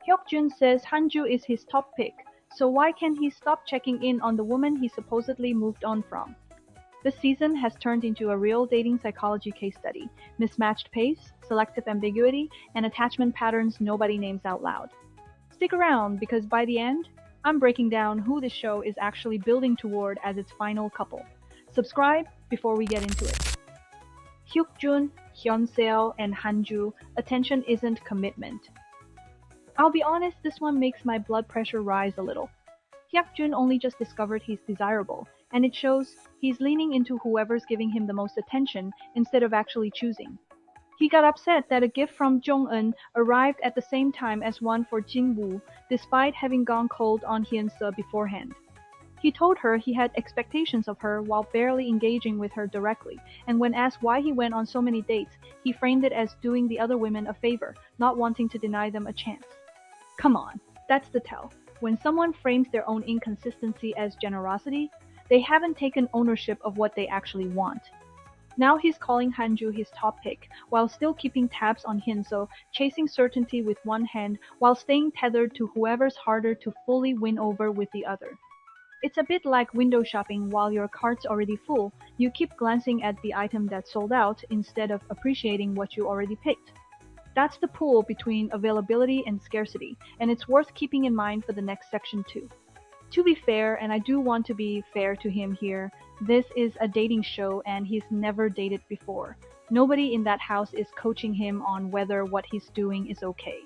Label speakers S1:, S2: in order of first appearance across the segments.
S1: Hyuk-joon says Hanju is his top pick, so why can't he stop checking in on the woman he supposedly moved on from? This season has turned into a real dating psychology case study: mismatched pace, selective ambiguity, and attachment patterns nobody names out loud. Stick around because by the end, I'm breaking down who this show is actually building toward as its final couple. Subscribe before we get into it. Hyuk-joon, Hyeonseo, and Hanju, attention isn't commitment. I'll be honest, this one makes my blood pressure rise a little. Hyuk-joon only just discovered he's desirable, and it shows he's leaning into whoever's giving him the most attention instead of actually choosing. He got upset that a gift from Jung-eun arrived at the same time as one for Jin-woo, despite having gone cold on Hyeonseo beforehand. He told her he had expectations of her while barely engaging with her directly, and when asked why he went on so many dates, he framed it as doing the other women a favor, not wanting to deny them a chance. Come on, that's the tell. When someone frames their own inconsistency as generosity, they haven't taken ownership of what they actually want. Now he's calling Hanju his top pick, while still keeping tabs on Hyeonseo, chasing certainty with one hand while staying tethered to whoever's harder to fully win over with the other. It's a bit like window shopping. While your cart's already full, you keep glancing at the item that's sold out instead of appreciating what you already picked. That's the pull between availability and scarcity, and it's worth keeping in mind for the next section too. To be fair, and I do want to be fair to him here, this is a dating show and he's never dated before. Nobody in that house is coaching him on whether what he's doing is okay.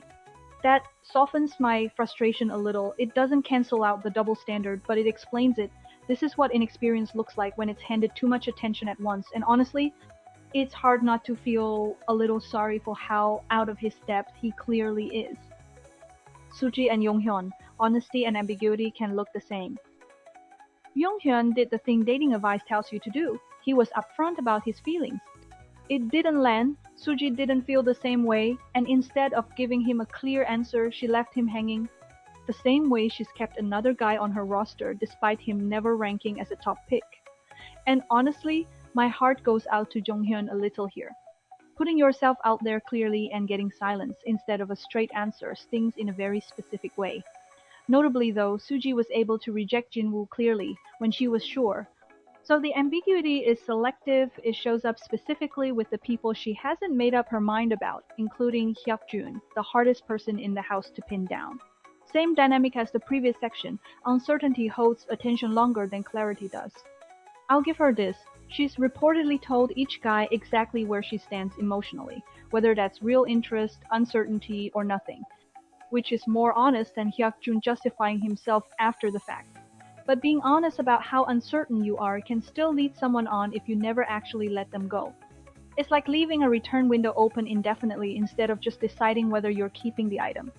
S1: That softens my frustration a little. It doesn't cancel out the double standard, but it explains it. This is what inexperience looks like when it's handed too much attention at once, and honestly, it's hard not to feel a little sorry for how out of his depth he clearly is. Suji and Jung-hyun, honesty and ambiguity can look the same. Jung-hyun did the thing dating advice tells you to do. He was upfront about his feelings. It didn't land. Suji didn't feel the same way, and instead of giving him a clear answer, she left him hanging. The same way she's kept another guy on her roster despite him never ranking as a top pick. And honestly, my heart goes out to Jung-hyun a little here. Putting yourself out there clearly and getting silence instead of a straight answer stings in a very specific way. Notably though, Suji was able to reject Jin-woo clearly when she was sure. So the ambiguity is selective. It shows up specifically with the people she hasn't made up her mind about, including Hyuk-joon, the hardest person in the house to pin down. Same dynamic as the previous section, uncertainty holds attention longer than clarity does. I'll give her this. She's reportedly told each guy exactly where she stands emotionally, whether that's real interest, uncertainty, or nothing, which is more honest than Hyuk-joon justifying himself after the fact. But being honest about how uncertain you are can still lead someone on if you never actually let them go. It's like leaving a return window open indefinitely instead of just deciding whether you're keeping the item.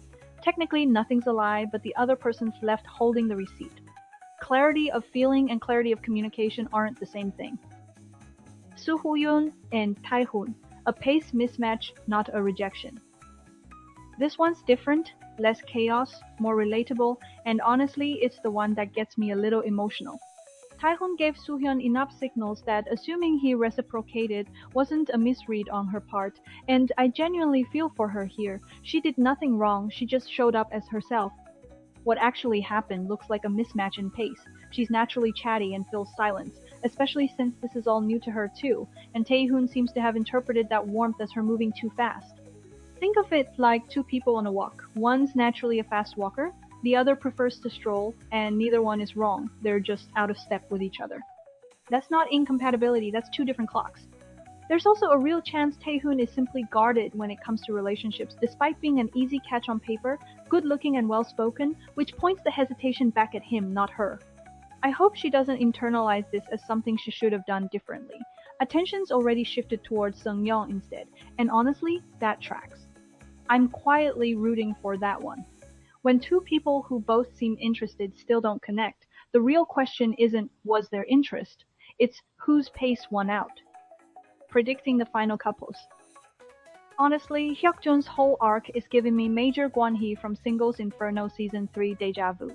S1: Technically, nothing's a lie, but the other person's left holding the receipt. Clarity of feeling and clarity of communication aren't the same thing. Soohyun and Taehoon, a pace mismatch, not a rejection. This one's different, less chaos, more relatable, and honestly, it's the one that gets me a little emotional. Taehoon gave Soohyun enough signals that assuming he reciprocated wasn't a misread on her part, and I genuinely feel for her here. She did nothing wrong, she just showed up as herself. What actually happened looks like a mismatch in pace. She's naturally chatty and feels silence, especially since this is all new to her too, and Taehoon seems to have interpreted that warmth as her moving too fast. Think of it like two people on a walk. One's naturally a fast walker, the other prefers to stroll, and neither one is wrong. They're just out of step with each other. That's not incompatibility, that's two different clocks. There's also a real chance Taehoon is simply guarded when it comes to relationships, despite being an easy catch on paper, good-looking and well-spoken, which points the hesitation back at him, not her. I hope she doesn't internalize this as something she should have done differently. Attention's already shifted towards Sung-young instead, and honestly, that tracks. I'm quietly rooting for that one. When two people who both seem interested still don't connect, the real question isn't was there interest, it's whose pace won out. Predicting the final couples. Honestly, Hyuk-joon's whole arc is giving me major Gwon-hee from Singles Inferno Season 3 Deja Vu.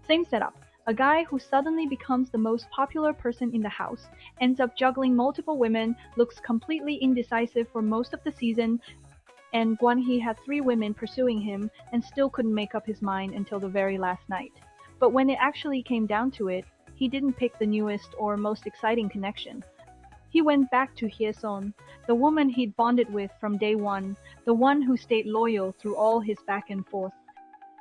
S1: Same setup. A guy who suddenly becomes the most popular person in the house, ends up juggling multiple women, looks completely indecisive for most of the season, and Gwon-hee had 3 women pursuing him and still couldn't make up his mind until the very last night. But when it actually came down to it, he didn't pick the newest or most exciting connection. He went back to Hyeonseo, the woman he'd bonded with from day one, the one who stayed loyal through all his back and forth.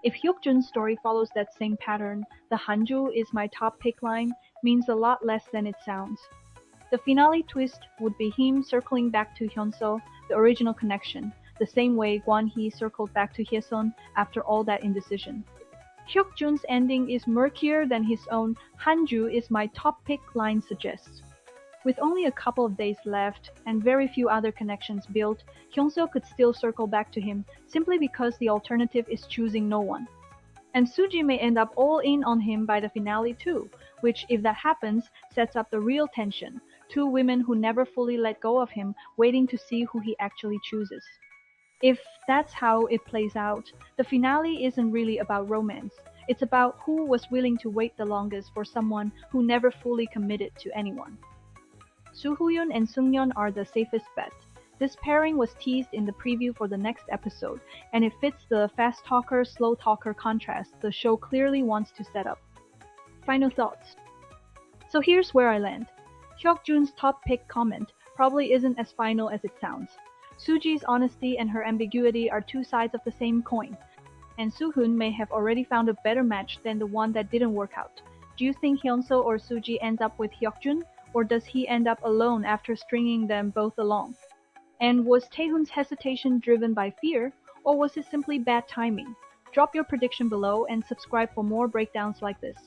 S1: If Hyuk-joon's story follows that same pattern, the Hanju is my top pick line means a lot less than it sounds. The finale twist would be him circling back to Hyeonseo, the original connection, the same way Gwon-hee circled back to Hyesun after all that indecision. Hyuk-joon's ending is murkier than his own Hanju is my top pick line suggests. With only a couple of days left and very few other connections built, Hyeonseo could still circle back to him simply because the alternative is choosing no one. And Suji may end up all in on him by the finale too, which, if that happens, sets up the real tension. 2 women who never fully let go of him, waiting to see who he actually chooses. If that's how it plays out, the finale isn't really about romance. It's about who was willing to wait the longest for someone who never fully committed to anyone. Soohyun and Jung-hyun are the safest bet. This pairing was teased in the preview for the next episode, and it fits the fast talker, slow talker contrast the show clearly wants to set up. Final thoughts. So here's where I land. Hyuk-joon's top pick comment probably isn't as final as it sounds. Suji's honesty and her ambiguity are 2 sides of the same coin, and Soohyun may have already found a better match than the one that didn't work out. Do you think Hyeonseo or Suji ends up with Hyuk-joon, or does he end up alone after stringing them both along? And was Taehoon's hesitation driven by fear, or was it simply bad timing? Drop your prediction below and subscribe for more breakdowns like this.